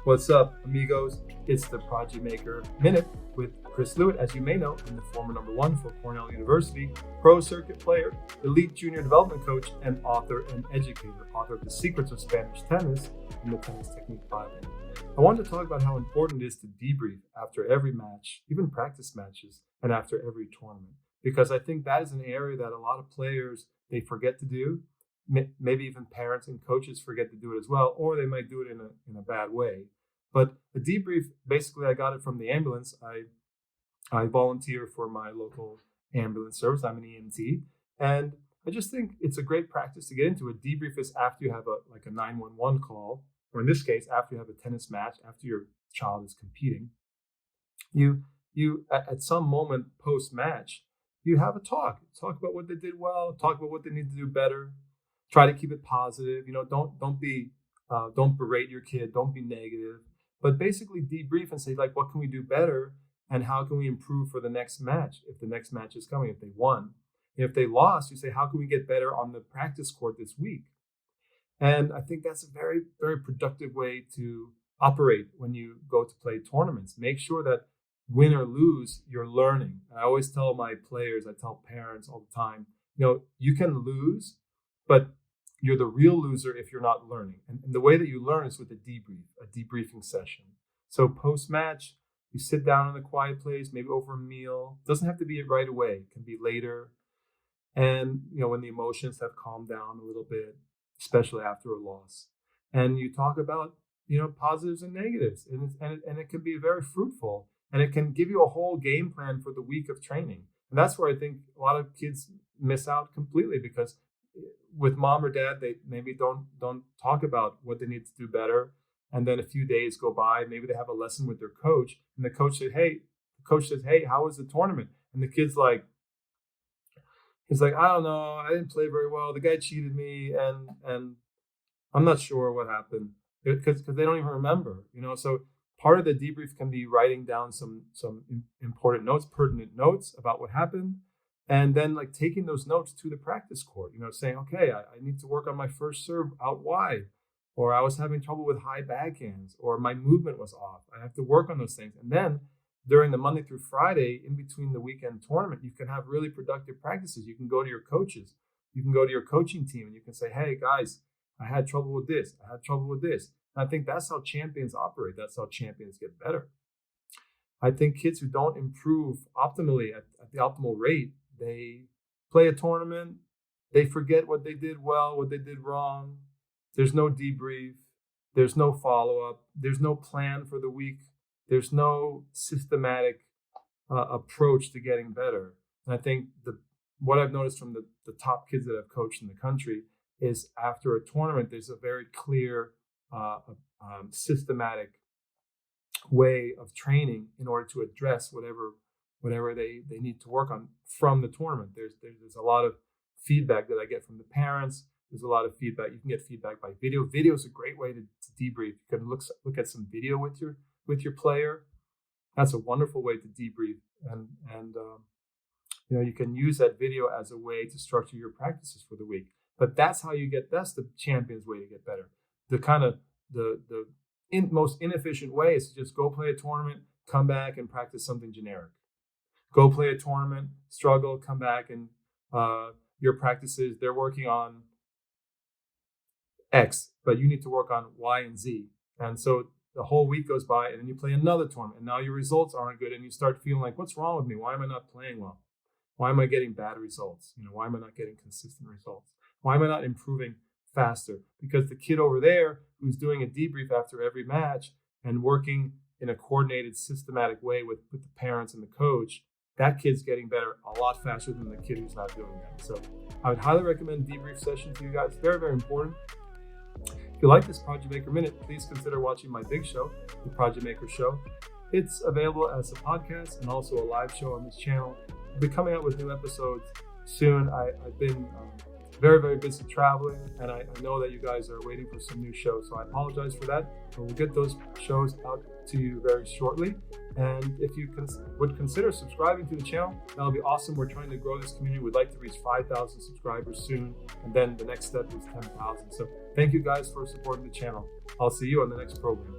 What's up, amigos? It's the Prodigy Maker Minute with Chris Lewitt. As you may know, I'm the former #1 for Cornell University, pro circuit player, elite junior development coach, and author and educator, author of The Secrets of Spanish Tennis and the Tennis Technique Bible. I wanted to talk about how important it is to debrief after every match, even practice matches, and after every tournament, because I think that is an area that a lot of players, they forget to do. Maybe even parents and coaches forget to do it as well, or they might do it in a bad way. But a debrief, basically, I got it from the ambulance. I volunteer for my local ambulance service. I'm an EMT, and I just think it's a great practice to get into. A debrief is after you have a 911 call, or in this case, after you have a tennis match, after your child is competing. You at some moment post-match, you have a talk about what they did well, talk about what they need to do better. Try to keep it positive. Don't berate your kid. Don't be negative. But basically debrief and say, what can we do better? And how can we improve for the next match? If the next match is coming, if they won. If they lost, you say, how can we get better on the practice court this week? And I think that's a very, very productive way to operate when you go to play tournaments. Make sure that win or lose, you're learning. And I always tell my players, I tell parents all the time, you can lose, but you're the real loser if you're not learning. And the way that you learn is with a debriefing session. So post-match, you sit down in a quiet place, maybe over a meal. It doesn't have to be right away. It can be later. And, when the emotions have calmed down a little bit, especially after a loss. And you talk about, positives and negatives. And it can be very fruitful. And it can give you a whole game plan for the week of training. And that's where I think a lot of kids miss out completely, because with mom or dad, they maybe don't talk about what they need to do better. And then a few days go by, maybe they have a lesson with their coach, and the coach says, hey, how was the tournament? And the kid's like, I don't know, I didn't play very well. The guy cheated me, and I'm not sure what happened, because they don't even remember, So part of the debrief can be writing down some important notes, pertinent notes about what happened. And then taking those notes to the practice court, saying, okay, I need to work on my first serve out wide, or I was having trouble with high backhands, or my movement was off. I have to work on those things. And then during the Monday through Friday, in between the weekend tournament, you can have really productive practices. You can go to your coaches. You can go to your coaching team and you can say, hey, guys, I had trouble with this. I had trouble with this. And I think that's how champions operate. That's how champions get better. I think kids who don't improve optimally at the optimal rate, they play a tournament, they forget what they did well, what they did wrong. There's no debrief. There's no follow-up. There's no plan for the week. There's no systematic approach to getting better. And I think what I've noticed from the top kids that I've coached in the country is after a tournament, there's a very clear, systematic way of training in order to address whatever they need to work on from the tournament. There's a lot of feedback that I get from the parents. There's a lot of feedback. You can get feedback by video. Video is a great way to debrief. You can look at some video with your player. That's a wonderful way to debrief. And you can use that video as a way to structure your practices for the week. But that's the champion's way to get better. The kind of most inefficient way is to just go play a tournament, come back and practice something generic. Go play a tournament, struggle, come back, and your practices, they're working on X, but you need to work on Y and Z. And so the whole week goes by, and then you play another tournament, and now your results aren't good, and you start feeling like, what's wrong with me? Why am I not playing well? Why am I getting bad results? Why am I not getting consistent results? Why am I not improving faster? Because the kid over there who's doing a debrief after every match and working in a coordinated, systematic way with the parents and the coach, that kid's getting better a lot faster than the kid who's not doing that. So I would highly recommend debrief session to you guys. Very, very important. If you like this Prodigy Maker Minute, please consider watching my big show, the Prodigy Maker Show. It's available as a podcast and also a live show on this channel. I'll be coming out with new episodes soon. I've been very, very busy traveling, and I know that you guys are waiting for some new shows, so I apologize for that, but we'll get those shows out to you very shortly. And if you would consider subscribing to the channel, that'll be awesome. We're trying to grow this community. We'd like to reach 5,000 subscribers soon, and then the next step is 10,000. So thank you guys for supporting the channel. I'll see you on the next program.